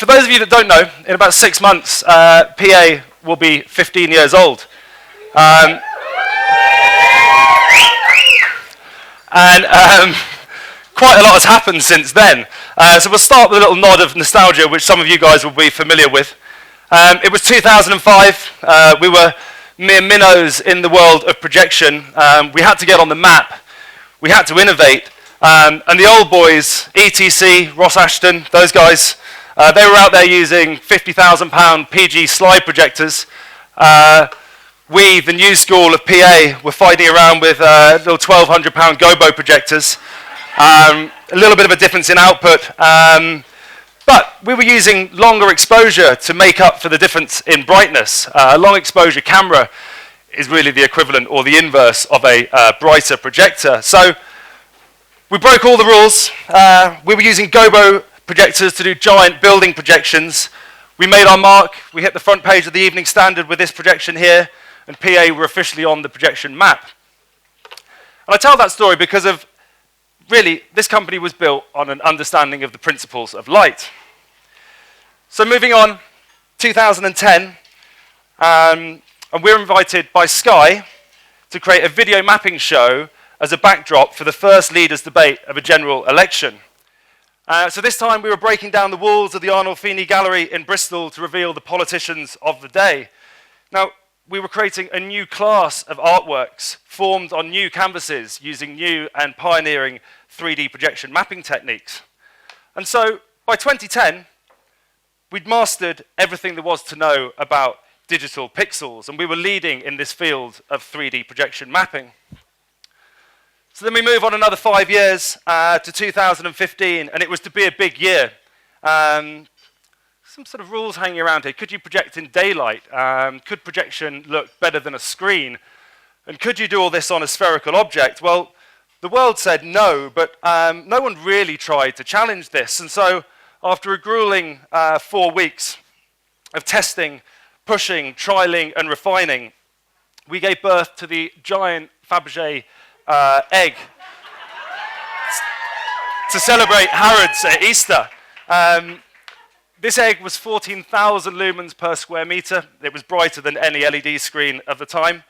for those of you that don't know, in about 6 months, PA will be 15 years old. And quite a lot has happened since then. So we'll start with a little nod of nostalgia, which some of you guys will be familiar with. It was 2005. We were mere minnows in the world of projection. We had to get on the map. We had to innovate. And the old boys, ETC, Ross Ashton, those guys, they were out there using £50,000 PG slide projectors. We, the new school of PA, were fighting around with little £1,200 Gobo projectors. A little bit of a difference in output. But we were using longer exposure to make up for the difference in brightness. A long exposure camera is really the equivalent or the inverse of a brighter projector. So we broke all the rules. We were using Gobo projectors to do giant building projections. We made our mark. We hit the front page of the Evening Standard with this projection here, and PA were officially on the projection map. And I tell that story because of, really, this company was built on an understanding of the principles of light. So moving on, 2010, and we're invited by Sky to create a video mapping show as a backdrop for the first leaders' debate of a general election. So this time we were breaking down the walls of the Arnold Feeney Gallery in Bristol to reveal the politicians of the day. Now, we were creating a new class of artworks formed on new canvases using new and pioneering 3D projection mapping techniques. And so by 2010, we'd mastered everything there was to know about digital pixels, and we were leading in this field of 3D projection mapping. So then we move on another 5 years to 2015, and it was to be a big year. Some sort of rules hanging around here. Could you project in daylight? Could projection look better than a screen? And could you do all this on a spherical object? Well, the world said no, but no one really tried to challenge this. And so after a grueling 4 weeks of testing, pushing, trialing, and refining, we gave birth to the giant Faberge Egg to celebrate Harrods at Easter. This egg was 14,000 lumens per square meter. It was brighter than any LED screen of the time.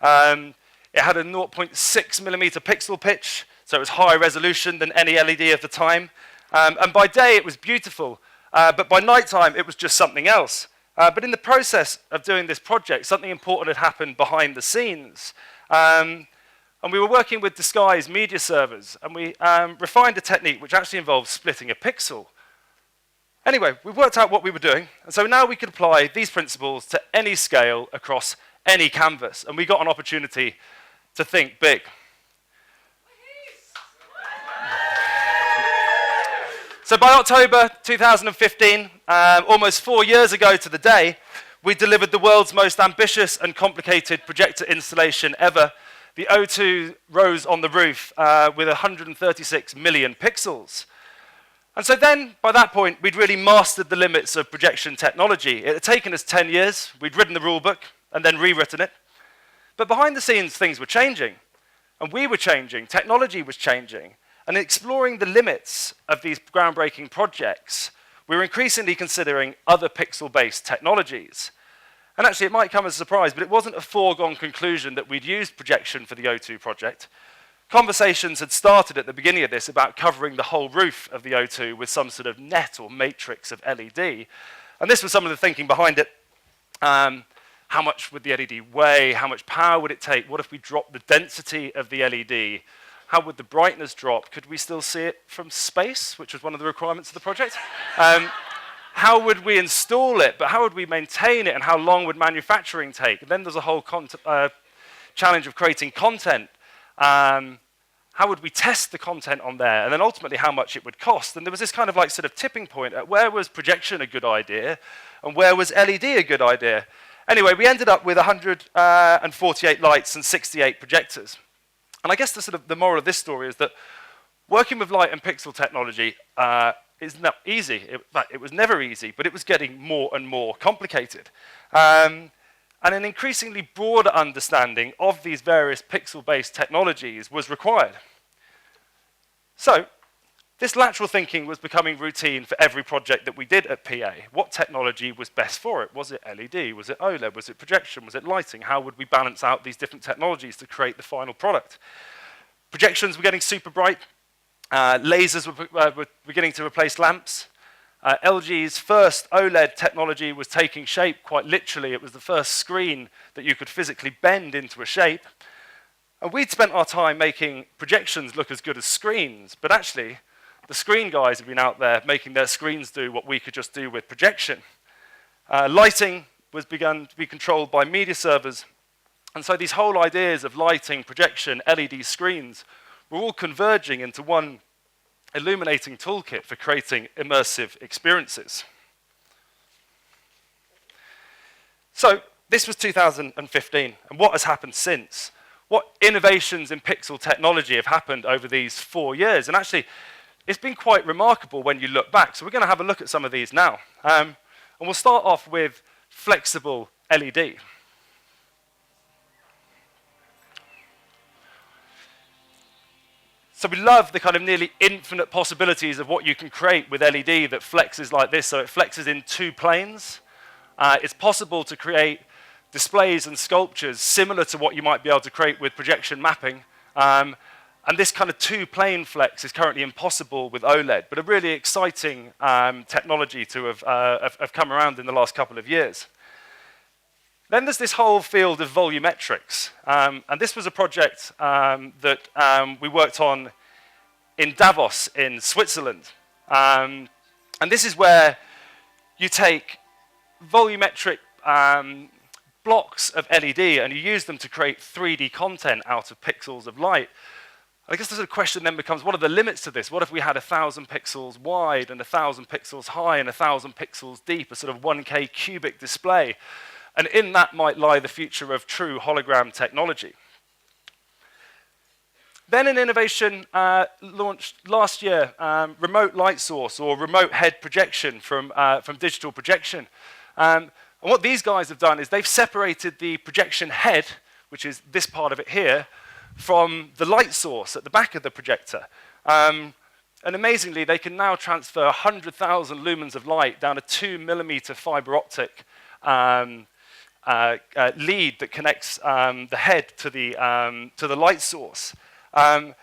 It had a 0.6 millimeter pixel pitch, so it was higher resolution than any LED of the time. And by day, it was beautiful. But by nighttime, it was just something else. But in the process of doing this project, something important had happened behind the scenes. And we were working with disguised media servers, and we refined a technique which actually involves splitting a pixel. Anyway, we worked out what we were doing, and so now we could apply these principles to any scale across any canvas, and we got an opportunity to think big. So by October 2015, almost 4 years ago to the day, we delivered the world's most ambitious and complicated projector installation ever. The O2 rose on the roof with 136 million pixels. And so then, by that point, we'd really mastered the limits of projection technology. It had taken us 10 years. We'd written the rule book and then rewritten it. But behind the scenes, things were changing. And we were changing. Technology was changing. And exploring the limits of these groundbreaking projects, we were increasingly considering other pixel-based technologies. And actually, it might come as a surprise, but it wasn't a foregone conclusion that we'd used projection for the O2 project. Conversations had started at the beginning of this about covering the whole roof of the O2 with some sort of net or matrix of LED. And this was some of the thinking behind it. How much would the LED weigh? How much power would it take? What if we dropped the density of the LED? How would the brightness drop? Could we still see it from space, which was one of the requirements of the project? How would we install it? But how would we maintain it? And how long would manufacturing take? And then there's a whole challenge of creating content. How would we test the content on there? And then ultimately how much it would cost. And there was this kind of like sort of tipping point at where was projection a good idea and where was LED a good idea? Anyway, we ended up with 148 lights and 68 projectors. And I guess the sort of the moral of this story is that working with light and pixel technology is not easy. It was never easy, but it was getting more and more complicated. And an increasingly broader understanding of these various pixel-based technologies was required. So, This lateral thinking was becoming routine for every project that we did at PA. What technology was best for it? Was it LED? Was it OLED? Was it projection? Was it lighting? How would we balance out these different technologies to create the final product? Projections were getting super bright. Lasers were beginning to replace lamps. LG's first OLED technology was taking shape quite literally. It was the first screen that you could physically bend into a shape. And we'd spent our time making projections look as good as screens, but actually, the screen guys have been out there making their screens do what we could just do with projection. Lighting was begun to be controlled by media servers, and so these whole ideas of lighting, projection, LED screens were all converging into one illuminating toolkit for creating immersive experiences. So this was 2015, and what has happened since? What innovations in pixel technology have happened over these 4 years? And actually, it's been quite remarkable when you look back. So we're going to have a look at some of these now. And we'll start off with flexible LED. So we love the kind of nearly infinite possibilities of what you can create with LED that flexes like this. So it flexes in 2 planes. It's possible to create displays and sculptures similar to what you might be able to create with projection mapping. And this kind of 2-plane flex is currently impossible with OLED, but a really exciting technology to have come around in the last couple of years. Then there's this whole field of volumetrics. And this was a project that we worked on in Davos in Switzerland. And this is where you take volumetric blocks of LED and you use them to create 3D content out of pixels of light. I guess the sort of question then becomes, what are the limits to this? What if we had 1,000 pixels wide and 1,000 pixels high and 1,000 pixels deep, a sort of 1K cubic display? And in that might lie the future of true hologram technology. Then an innovation launched last year, remote light source or remote head projection from digital projection. And what these guys have done is they've separated the projection head, which is this part of it here, from the light source at the back of the projector. And amazingly, they can now transfer 100,000 lumens of light down a 2-millimeter fiber optic lead that connects the head to the light source. And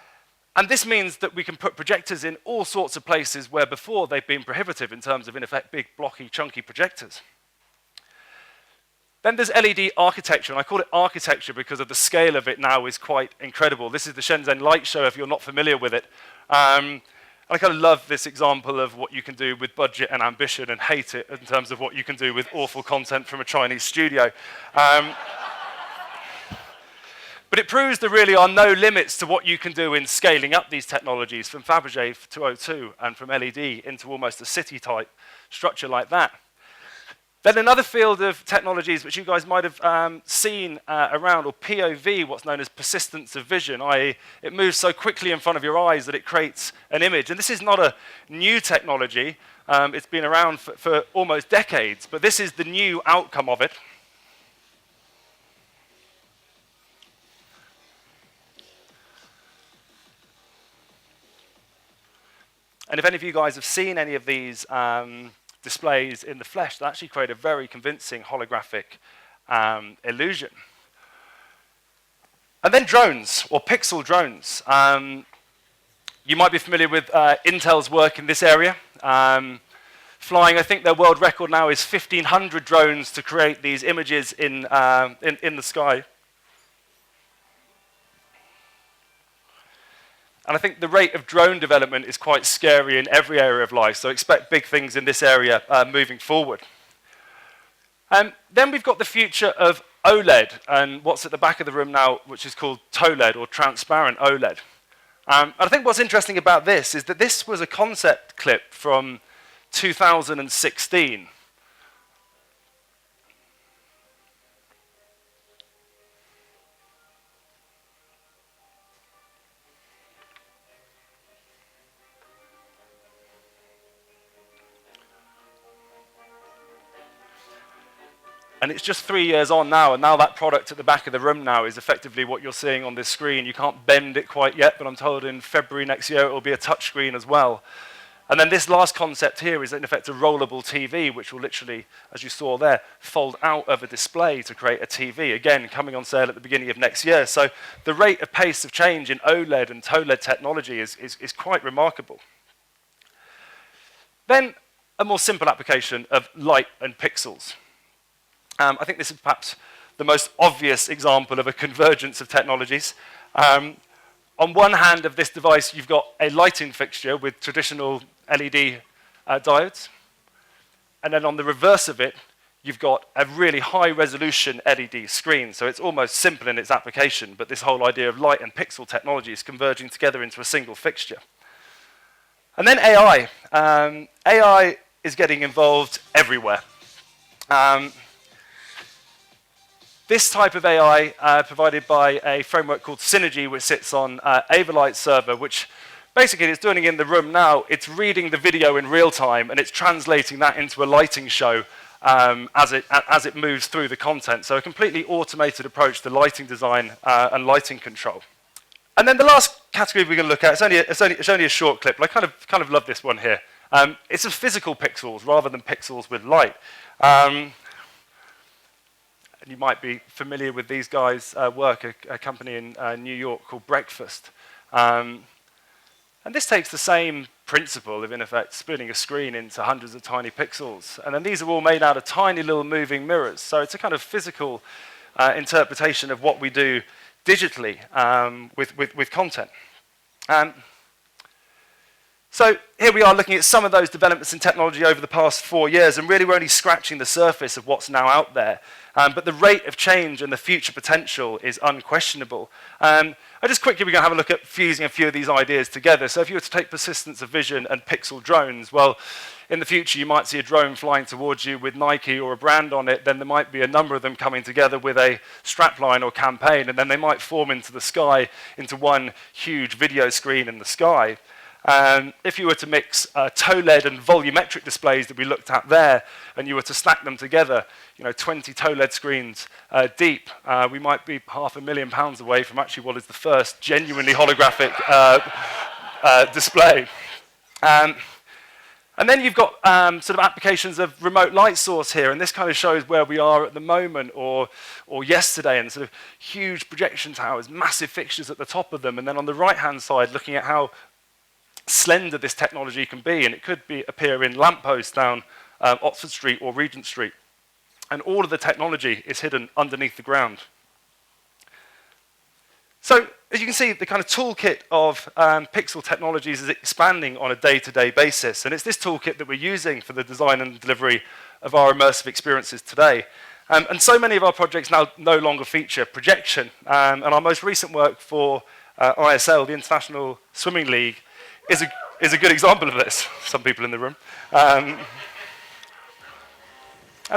this means that we can put projectors in all sorts of places where before they've been prohibitive in terms of, in effect, big, blocky, chunky projectors. Then there's LED architecture, and I call it architecture because of the scale of it now is quite incredible. This is the Shenzhen Light Show, if you're not familiar with it. I kind of love this example of what you can do with budget and ambition and hate it in terms of what you can do with awful content from a Chinese studio. But it proves there really are no limits to what you can do in scaling up these technologies from Faberge Egg to O2 and from LED into almost a city-type structure like that. Then another field of technologies which you guys might have seen around, or POV, what's known as persistence of vision, i.e. it moves so quickly in front of your eyes that it creates an image. And this is not a new technology. It's been around for almost decades, but this is the new outcome of it. And if any of you guys have seen any of these displays in the flesh, that actually create a very convincing holographic illusion. And then drones, or pixel drones. You might be familiar with Intel's work in this area. Flying, I think their world record now is 1,500 drones to create these images in the sky. And I think the rate of drone development is quite scary in every area of life, so expect big things in this area moving forward. Then we've got the future of OLED, and what's at the back of the room now, which is called TOLED, or transparent OLED. And I think what's interesting about this is that this was a concept clip from 2016. And it's just 3 years on now, and now that product at the back of the room now is effectively what you're seeing on this screen. You can't bend it quite yet, but I'm told in February next year it will be a touch screen as well. And then this last concept here is in effect a rollable TV, which will literally, as you saw there, fold out of a display to create a TV, again, coming on sale at the beginning of next year. So the rate of pace of change in OLED and TOLED technology is quite remarkable. Then a more simple application of light and pixels. I think this is perhaps the most obvious example of a convergence of technologies. On one hand of this device, you've got a lighting fixture with traditional LED diodes. And then on the reverse of it, you've got a really high-resolution LED screen. So it's almost simple in its application, but this whole idea of light and pixel technology is converging together into a single fixture. And then AI. AI is getting involved everywhere. This type of AI provided by a framework called Synergy, which sits on Avalite server, which basically it's doing it in the room now. It's reading the video in real time, and it's translating that into a lighting show as it moves through the content. So a completely automated approach to lighting design and lighting control. And then the last category we're going to look at, it's only a short clip, but I kind of love this one here. It's of physical pixels rather than pixels with light. And you might be familiar with these guys' work, a company in New York called Breakfast. And this takes the same principle of, in effect, splitting a screen into hundreds of tiny pixels. And then these are all made out of tiny little moving mirrors. So it's a kind of physical interpretation of what we do digitally with content. So here we are looking at some of those developments in technology over the past 4 years, and really we're only scratching the surface of what's now out there. But the rate of change and the future potential is unquestionable. Just quickly, we're going to have a look at fusing a few of these ideas together. So if you were to take persistence of vision and pixel drones, well, in the future you might see a drone flying towards you with Nike or a brand on it, then there might be a number of them coming together with a strapline or campaign, and then they might form into the sky into one huge video screen in the sky. If you were to mix TOLED and volumetric displays that we looked at there, and you were to stack them together, 20 TOLED screens deep, we might be £500,000 away from actually what is the first genuinely holographic display. And then you've got sort of applications of remote light source here, and this kind of shows where we are at the moment or yesterday, and sort of huge projection towers, massive fixtures at the top of them, and then on the right-hand side, looking at how slender this technology can be, and it could appear in lampposts down Oxford Street or Regent Street. And all of the technology is hidden underneath the ground. So, as you can see, the kind of toolkit of pixel technologies is expanding on a day-to-day basis, and it's this toolkit that we're using for the design and delivery of our immersive experiences today. And so many of our projects now no longer feature projection, and our most recent work for ISL, the International Swimming League, is a good example of this. Some people in the room. And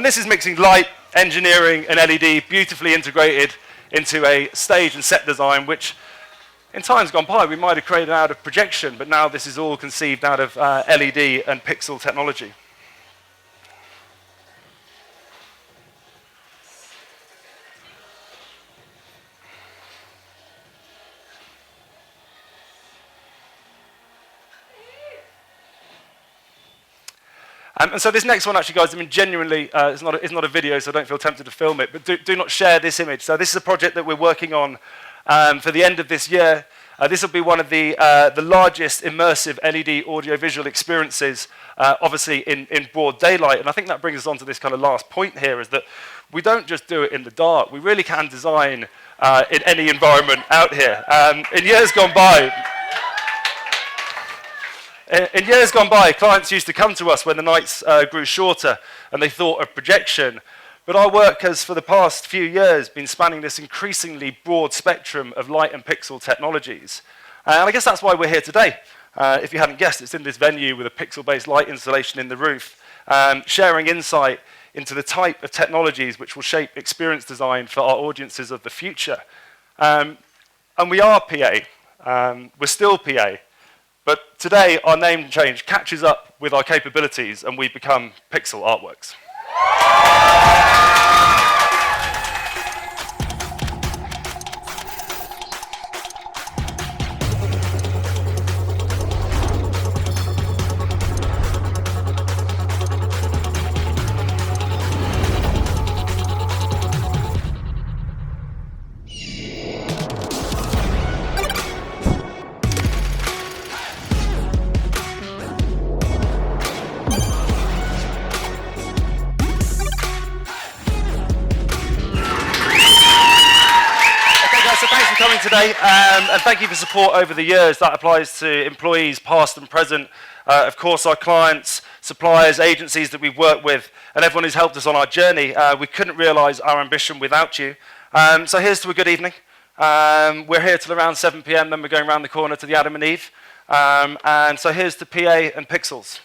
this is mixing light, engineering, and LED beautifully integrated into a stage and set design, which in times gone by we might have created out of projection, but now this is all conceived out of LED and pixel technology. And so this next one, actually, guys, I mean, genuinely, it's not a video, so don't feel tempted to film it, but do not share this image. So this is a project that we're working on for the end of this year. This will be one of the largest immersive LED audiovisual experiences, obviously in broad daylight. And I think that brings us on to this kind of last point here, is that we don't just do it in the dark. We really can design in any environment out here. In years gone by, clients used to come to us when the nights grew shorter and they thought of projection. But our work has, for the past few years, been spanning this increasingly broad spectrum of light and pixel technologies. And I guess that's why we're here today. If you hadn't guessed, it's in this venue with a pixel-based light installation in the roof, sharing insight into the type of technologies which will shape experience design for our audiences of the future. And we are PA. We're still PA. But today, our name change catches up with our capabilities, and we become Pixel Artworks. coming today, and thank you for support over the years. That applies to employees, past and present, of course our clients, suppliers, agencies that we've worked with, and everyone who's helped us on our journey. We couldn't realise our ambition without you. So here's to a good evening. We're here till around 7 PM, then we're going around the corner to the Adam and Eve. And so here's to PA and Pixels.